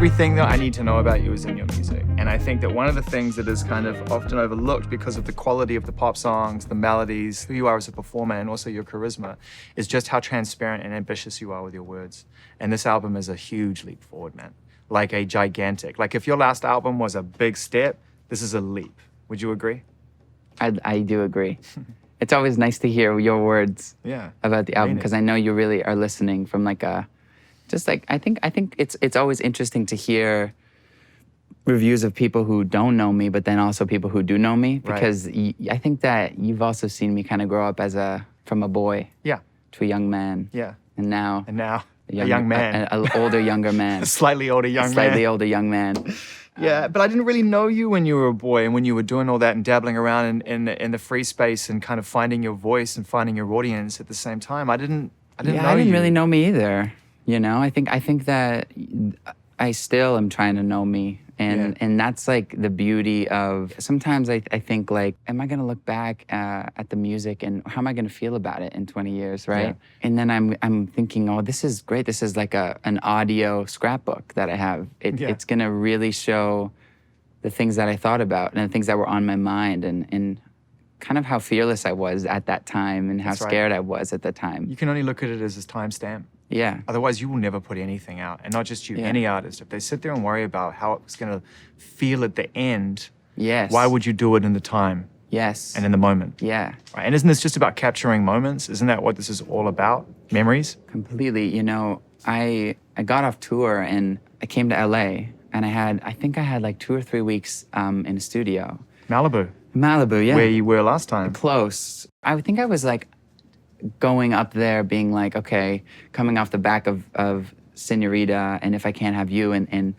everything that I need to know about you is in your music. And I think that one of the things that is kind of often overlooked because of the quality of the pop songs, the melodies, who you are as a performer, and also your charisma, is just how transparent and ambitious you are with your words. And this album is a huge leap forward, man. Like a gigantic. Like if your last album was a big step, this is a leap. Would you agree? I do agree. It's always nice to hear your words about the album, because I know you really are listening from like a, just like, I think it's always interesting to hear reviews of people who don't know me, but then also people who do know me, because I think that you've also seen me kind of grow up from a boy to a young man. Yeah. And now a young man. An older, younger man. A slightly older young man. Slightly older young man. Yeah, but I didn't really know you when you were a boy and when you were doing all that and dabbling around in the free space and kind of finding your voice and finding your audience at the same time. I didn't know you. I didn't really know me either. You know, I think that I still am trying to know me. And that's like the beauty of, sometimes I think like, am I gonna look back at the music and how am I gonna feel about it in 20 years, right? Yeah. And then I'm thinking, oh, this is great. This is like an audio scrapbook that I have. It's gonna really show the things that I thought about and the things that were on my mind and kind of how fearless I was at that time and how scared I was at the time. You can only look at it as a timestamp. Yeah. Otherwise, you will never put anything out. And not just you, any artist. If they sit there and worry about how it's going to feel at the end, why would you do it in the time? Yes. And in the moment? Yeah. Right. And isn't this just about capturing moments? Isn't that what this is all about? Memories? Completely. You know, I got off tour and I came to LA and I think I had like 2 or 3 weeks in a studio. Malibu, yeah. Where you were last time. Close. I think I was like going up there being like, okay, coming off the back of Senorita and If I Can't Have You and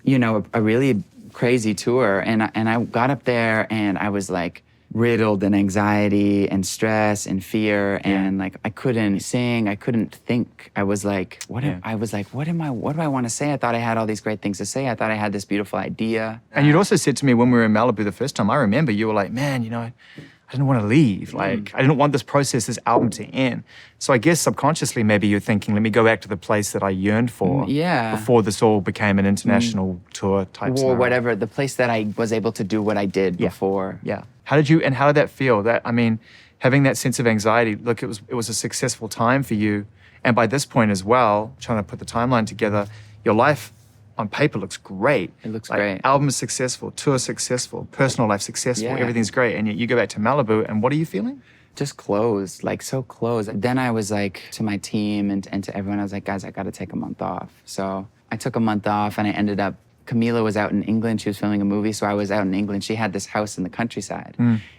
you know, a really crazy tour. And I got up there and I was like riddled in anxiety and stress and fear and like I couldn't sing, I couldn't think. I was like, what do I want to say? I thought I had all these great things to say. I thought I had this beautiful idea. And you'd also said to me when we were in Malibu the first time, I remember you were like, man, you know, I didn't want to leave. Like, I didn't want this process, this album to end. So I guess subconsciously, maybe you're thinking, let me go back to the place that I yearned for before this all became an international tour type scenario. Or whatever, the place that I was able to do what I did before. Yeah. How did that feel? That, I mean, having that sense of anxiety, look, it was a successful time for you. And by this point as well, trying to put the timeline together, your life on paper looks great. It looks like, great. Album is successful, tour successful, personal life successful, everything's great. And yet you go back to Malibu and what are you feeling? Just closed, like so closed. Then I was like to my team and to everyone, I was like, guys, I gotta take a month off. So I took a month off and I ended up, Camila was out in England, she was filming a movie, so I was out in England. She had this house in the countryside.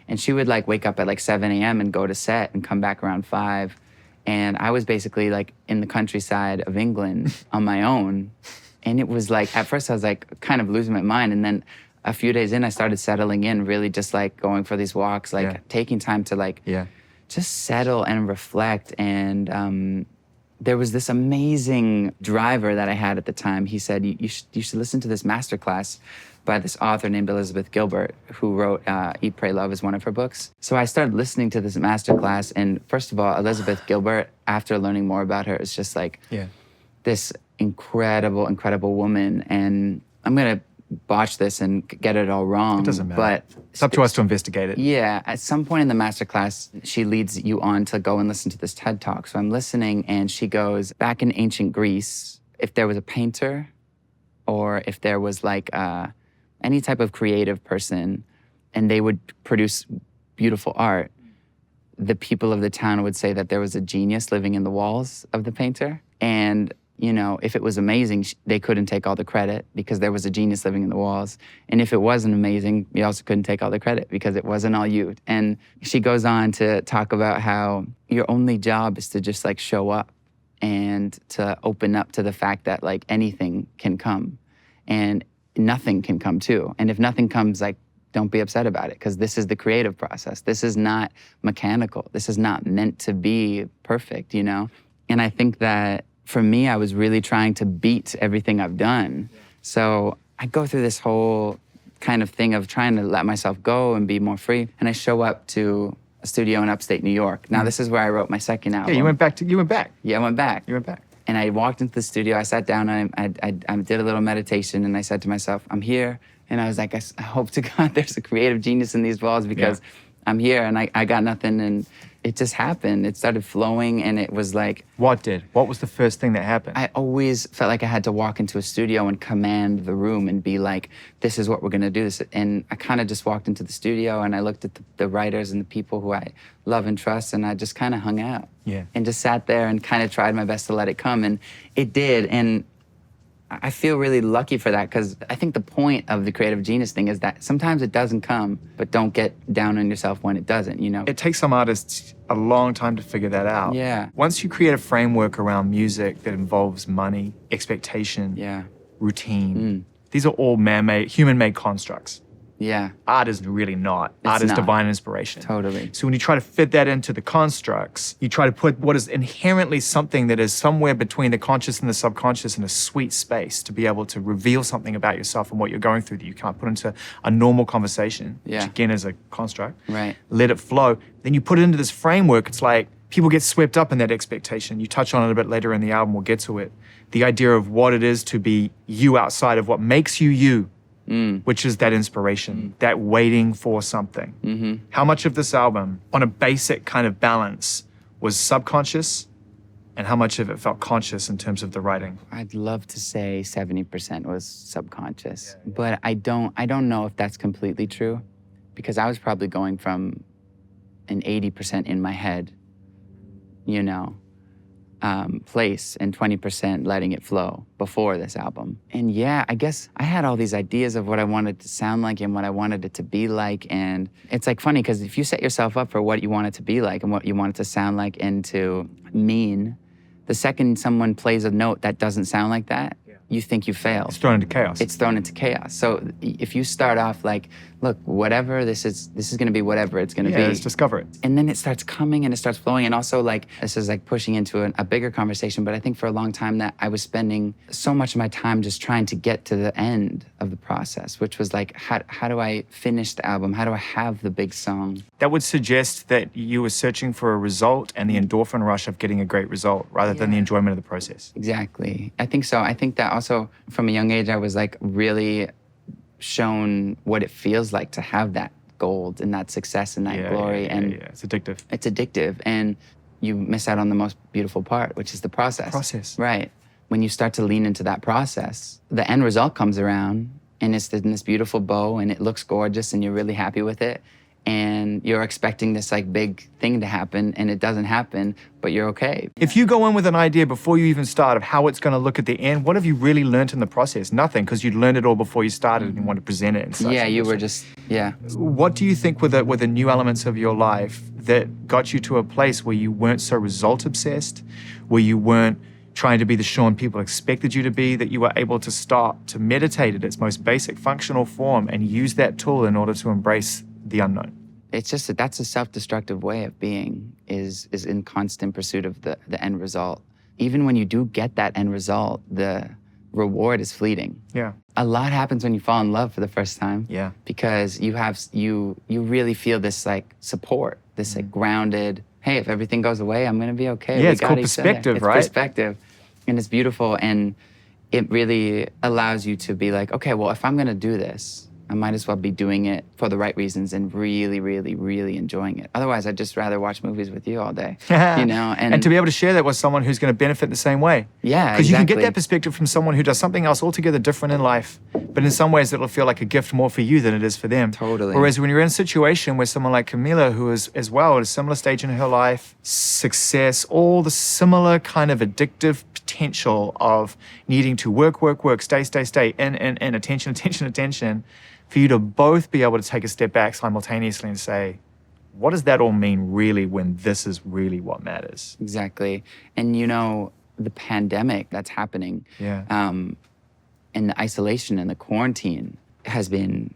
And she would like wake up at like 7 a.m. and go to set and come back around 5. And I was basically like in the countryside of England on my own. And it was like, at first I was like kind of losing my mind. And then a few days in, I started settling in, really just like going for these walks, like taking time to like just settle and reflect. And there was this amazing driver that I had at the time. He said, you should listen to this masterclass by this author named Elizabeth Gilbert, who wrote Eat, Pray, Love is one of her books. So I started listening to this masterclass. And first of all, Elizabeth Gilbert, after learning more about her, is just like this incredible, incredible woman. And I'm gonna botch this and get it all wrong. It doesn't matter. But it's up to us to investigate it. Yeah, at some point in the masterclass, she leads you on to go and listen to this TED Talk. So I'm listening and she goes, back in ancient Greece, if there was a painter or if there was like any type of creative person and they would produce beautiful art, the people of the town would say that there was a genius living in the walls of the painter. And you know, if it was amazing, they couldn't take all the credit because there was a genius living in the walls. And if it wasn't amazing, you also couldn't take all the credit because it wasn't all you. And she goes on to talk about how your only job is to just like show up and to open up to the fact that like anything can come and nothing can come too. And if nothing comes, like, don't be upset about it because this is the creative process. This is not mechanical. This is not meant to be perfect, you know? And I think that for me, I was really trying to beat everything I've done. So I go through this whole kind of thing of trying to let myself go and be more free. And I show up to a studio in upstate New York. Now, this is where I wrote my second album. Yeah, you went back. Yeah, I went back. You went back. And I walked into the studio, I sat down, and I did a little meditation, and I said to myself, I'm here. And I was like, I hope to God there's a creative genius in these walls, because I'm here and I got nothing. And it just happened. It started flowing, and it was like... What did? What was the first thing that happened? I always felt like I had to walk into a studio and command the room and be like, this is what we're gonna do. And I kind of just walked into the studio, and I looked at the writers and the people who I love and trust, and I just kind of hung out. Yeah. And just sat there and kind of tried my best to let it come. And it did. And I feel really lucky for that, because I think the point of the creative genius thing is that sometimes it doesn't come, but don't get down on yourself when it doesn't, you know? It takes some artists a long time to figure that out. Yeah. Once you create a framework around music that involves money, expectation, routine, these are all man-made, human-made constructs. Yeah. Art is really not. Art is not. divine inspiration. Totally. So when you try to fit that into the constructs, you try to put what is inherently something that is somewhere between the conscious and the subconscious in a sweet space to be able to reveal something about yourself and what you're going through that you can't put into a normal conversation, which again is a construct. Right. Let it flow. Then you put it into this framework. It's like people get swept up in that expectation. You touch on it a bit later in the album. We'll get to it. The idea of what it is to be you outside of what makes you you. Which is that inspiration, that waiting for something. How much of this album, on a basic kind of balance, was subconscious, and how much of it felt conscious in terms of the writing? I'd love to say 70% was subconscious, but I don't know if that's completely true, because I was probably going from an 80% in my head, you know, place, and 20% letting it flow before this album. And yeah, I guess I had all these ideas of what I wanted to sound like and what I wanted it to be like. And it's like funny, because if you set yourself up for what you want it to be like and what you want it to sound like and to mean, the second someone plays a note that doesn't sound like that, you think you failed. It's thrown into chaos. It's thrown into chaos. So if you start off like, look, whatever, this is gonna be whatever it's gonna be. Let's discover it. And then it starts coming and it starts flowing. And also, like, this is like pushing into a bigger conversation, but I think for a long time that I was spending so much of my time just trying to get to the end of the process, which was like, how do I finish the album? How do I have the big song? That would suggest that you were searching for a result and the endorphin rush of getting a great result rather than the enjoyment of the process. Exactly. I think so. I think that also from a young age, I was like really shown what it feels like to have that gold and that success and that glory. And it's addictive. It's addictive. And you miss out on the most beautiful part, which is the process. Process. Right. When you start to lean into that process, the end result comes around and it's in this beautiful bow and it looks gorgeous and you're really happy with it. And you're expecting this like big thing to happen and it doesn't happen, but you're okay. If you go in with an idea before you even start of how it's going to look at the end, what have you really learned in the process? Nothing, because you'd learned it all before you started and you want to present it and such. Yeah, you were just, What do you think were the new elements of your life that got you to a place where you weren't so result obsessed, where you weren't trying to be the Shawn people expected you to be, that you were able to stop to meditate at its most basic functional form and use that tool in order to embrace the unknown? It's just that that's a self-destructive way of being, is in constant pursuit of the end result. Even when you do get that end result, the reward is fleeting. Yeah. A lot happens when you fall in love for the first time. Yeah. Because you really feel this like support, this like grounded, hey, if everything goes away, I'm gonna be okay. Yeah, it's called perspective, right? It's perspective. And it's beautiful, and it really allows you to be like, okay, well, if I'm gonna do this, I might as well be doing it for the right reasons and really, really, really enjoying it. Otherwise, I'd just rather watch movies with you all day, you know? And to be able to share that with someone who's going to benefit the same way. Yeah, Because you can get that perspective from someone who does something else altogether different in life, but in some ways it'll feel like a gift more for you than it is for them. Totally. Whereas when you're in a situation where someone like Camila, who is as well at a similar stage in her life, success, all the similar kind of addictive potential of needing to work, stay, and attention, for you to both be able to take a step back simultaneously and say, what does that all mean really when this is really what matters? Exactly. And you know, the pandemic that's happening, and the isolation and the quarantine has been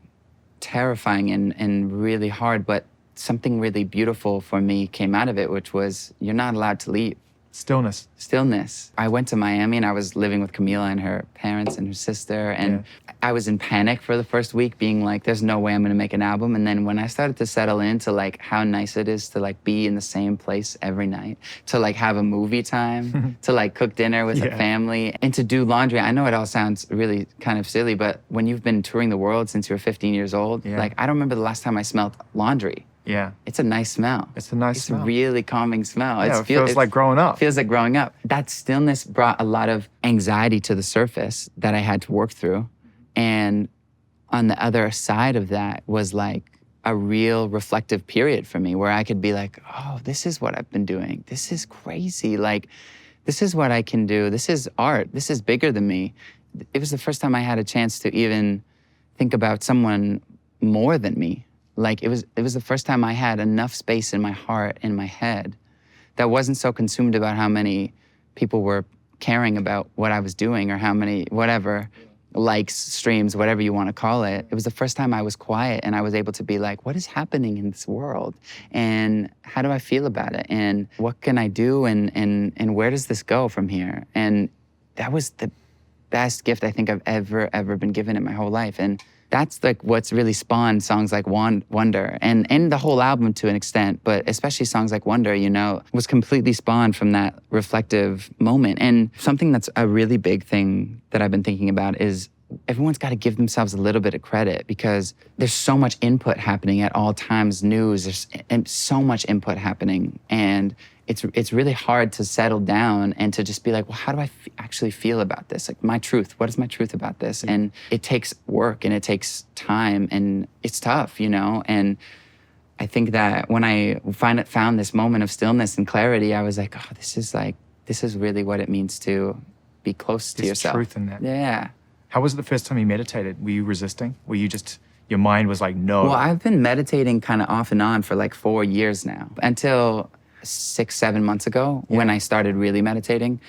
terrifying and really hard, but something really beautiful for me came out of it, which was you're not allowed to leave. Stillness. Stillness. I went to Miami and I was living with Camila and her parents and her sister. And I was in panic for the first week, being like, there's no way I'm gonna make an album. And then when I started to settle into like how nice it is to like be in the same place every night, to like have a movie time, to like cook dinner with a family, and to do laundry. I know it all sounds really kind of silly, but when you've been touring the world since you were 15 years old, like I don't remember the last time I smelled laundry. Yeah. It's a nice smell. It's a nice smell. It's a really calming smell. Yeah, it feels like growing up. Feels like growing up. That stillness brought a lot of anxiety to the surface that I had to work through. And on the other side of that was like a real reflective period for me where I could be like, oh, this is what I've been doing. This is crazy. Like, this is what I can do. This is art. This is bigger than me. It was the first time I had a chance to even think about someone more than me. Like it was the first time I had enough space in my heart, in my head, that wasn't so consumed about how many people were caring about what I was doing or how many, whatever, likes, streams, whatever you want to call it. It was the first time I was quiet and I was able to be like, what is happening in this world? And how do I feel about it? And what can I do? And where does this go from here? And that was the best gift I think I've ever been given in my whole life. And that's like what's really spawned songs like Wonder and the whole album to an extent, but especially songs like Wonder, you know, was completely spawned from that reflective moment. And something that's a really big thing that I've been thinking about is everyone's got to give themselves a little bit of credit because there's so much input happening at all times, news, there's so much input happening. And it's really hard to settle down and to just be like, well, how do I actually feel about this? Like my truth, what is my truth about this? And it takes work and it takes time and it's tough, you know? And I think that when I found this moment of stillness and clarity, I was like, oh, this is really what it means to be close to yourself. There's truth in that. Yeah. How was it the first time you meditated? Were you resisting? Were you just, your mind was like, no? Well, I've been meditating kind of off and on for like 4 years now, until 6-7 months ago when I started really meditating,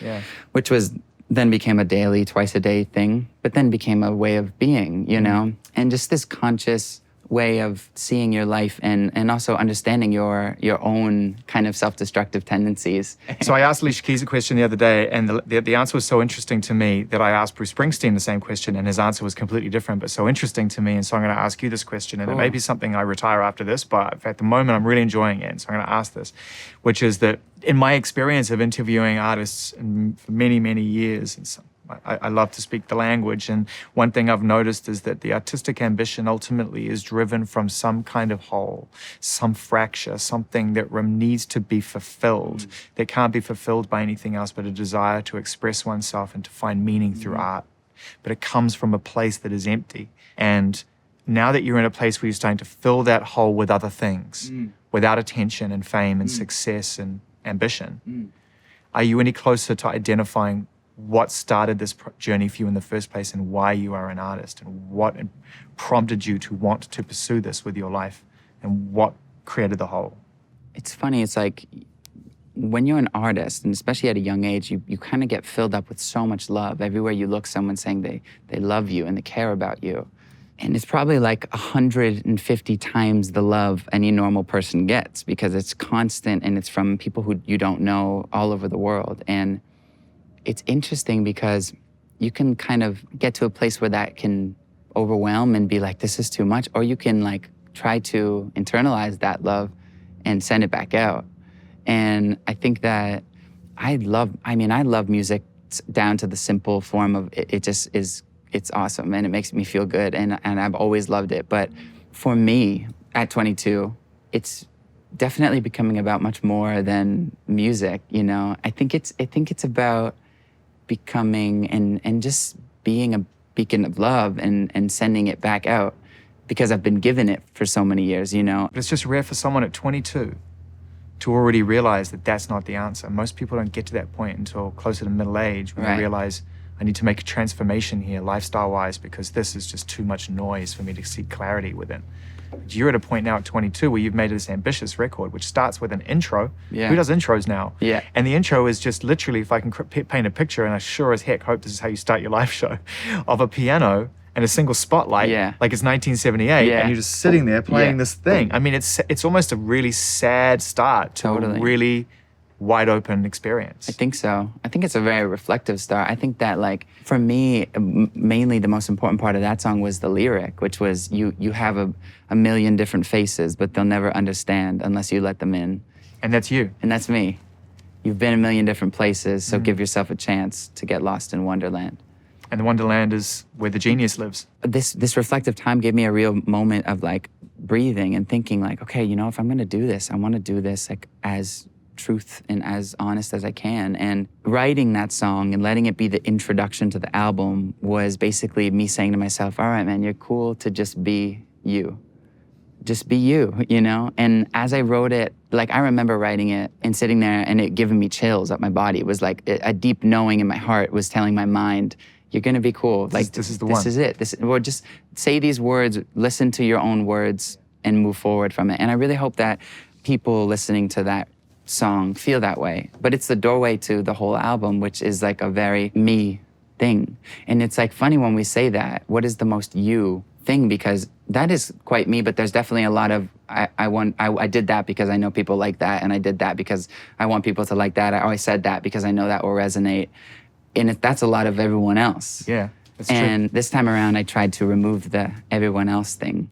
which was then became a daily, twice a day thing, but then became a way of being, you know, and just this conscious way of seeing your life and also understanding your own kind of self-destructive tendencies. So I asked Alicia Keys a question the other day, and the answer was so interesting to me that I asked Bruce Springsteen the same question, and his answer was completely different, but so interesting to me. And so I'm going to ask you this question, and it may be something I retire after this, but at the moment I'm really enjoying it, and so I'm going to ask this, which is that in my experience of interviewing artists for many, many years, and so I love to speak the language, and one thing I've noticed is that the artistic ambition ultimately is driven from some kind of hole, some fracture, something that needs to be fulfilled, that can't be fulfilled by anything else but a desire to express oneself and to find meaning through art. But it comes from a place that is empty. And now that you're in a place where you're starting to fill that hole with other things, without attention and fame and success and ambition, are you any closer to identifying what started this journey for you in the first place and why you are an artist and what prompted you to want to pursue this with your life and what created the hole? It's funny, it's like when you're an artist, and especially at a young age, you kind of get filled up with so much love. Everywhere you look, someone's saying they love you and they care about you. And it's probably like 150 times the love any normal person gets because it's constant and it's from people who you don't know all over the world. And it's interesting because you can kind of get to a place where that can overwhelm and be like, this is too much. Or you can like try to internalize that love and send it back out. And I think that I love music down to the simple form of it just is, it's awesome and it makes me feel good and I've always loved it. But for me, at 22, it's definitely becoming about much more than music, you know? I think it's about becoming and just being a beacon of love and sending it back out because I've been given it for so many years, you know? But it's just rare for someone at 22 to already realize that that's not the answer. Most people don't get to that point until closer to middle age when they realize I need to make a transformation here lifestyle-wise because this is just too much noise for me to see clarity within. But you're at a point now at 22 where you've made this ambitious record, which starts with an intro. Yeah. Who does intros now? Yeah. And the intro is just literally, if I can paint a picture, and I sure as heck hope this is how you start your live show, of a piano and a single spotlight, like it's 1978, and you're just sitting there playing this thing. I mean, it's almost a really sad start to a really wide open experience. I think so. I think it's a very reflective start. I think that, like, for me, mainly the most important part of that song was the lyric, which was you have a million different faces, but they'll never understand unless you let them in. And that's you. And that's me. You've been a million different places, so give yourself a chance to get lost in Wonderland. And the Wonderland is where the genius lives. This reflective time gave me a real moment of, like, breathing and thinking, like, okay, you know, if I'm gonna do this, I wanna do this, like, as truth and as honest as I can. And writing that song and letting it be the introduction to the album was basically me saying to myself, all right, man, you're cool to just be you. Just be you, you know? And as I wrote it, like, I remember writing it and sitting there and it giving me chills up my body. It was like a deep knowing in my heart was telling my mind, you're gonna be cool. Like, this is the one. This is it. Or just say these words, listen to your own words and move forward from it. And I really hope that people listening to that song feel that way. But it's the doorway to the whole album, which is like a very me thing. And it's like funny when we say that, what is the most you thing? Because that is quite me, but there's definitely a lot of, I did that because I know people like that, and I did that because I want people to like that. I always said that because I know that will resonate. And that's a lot of everyone else. Yeah, that's true. And this time around, I tried to remove the everyone else thing.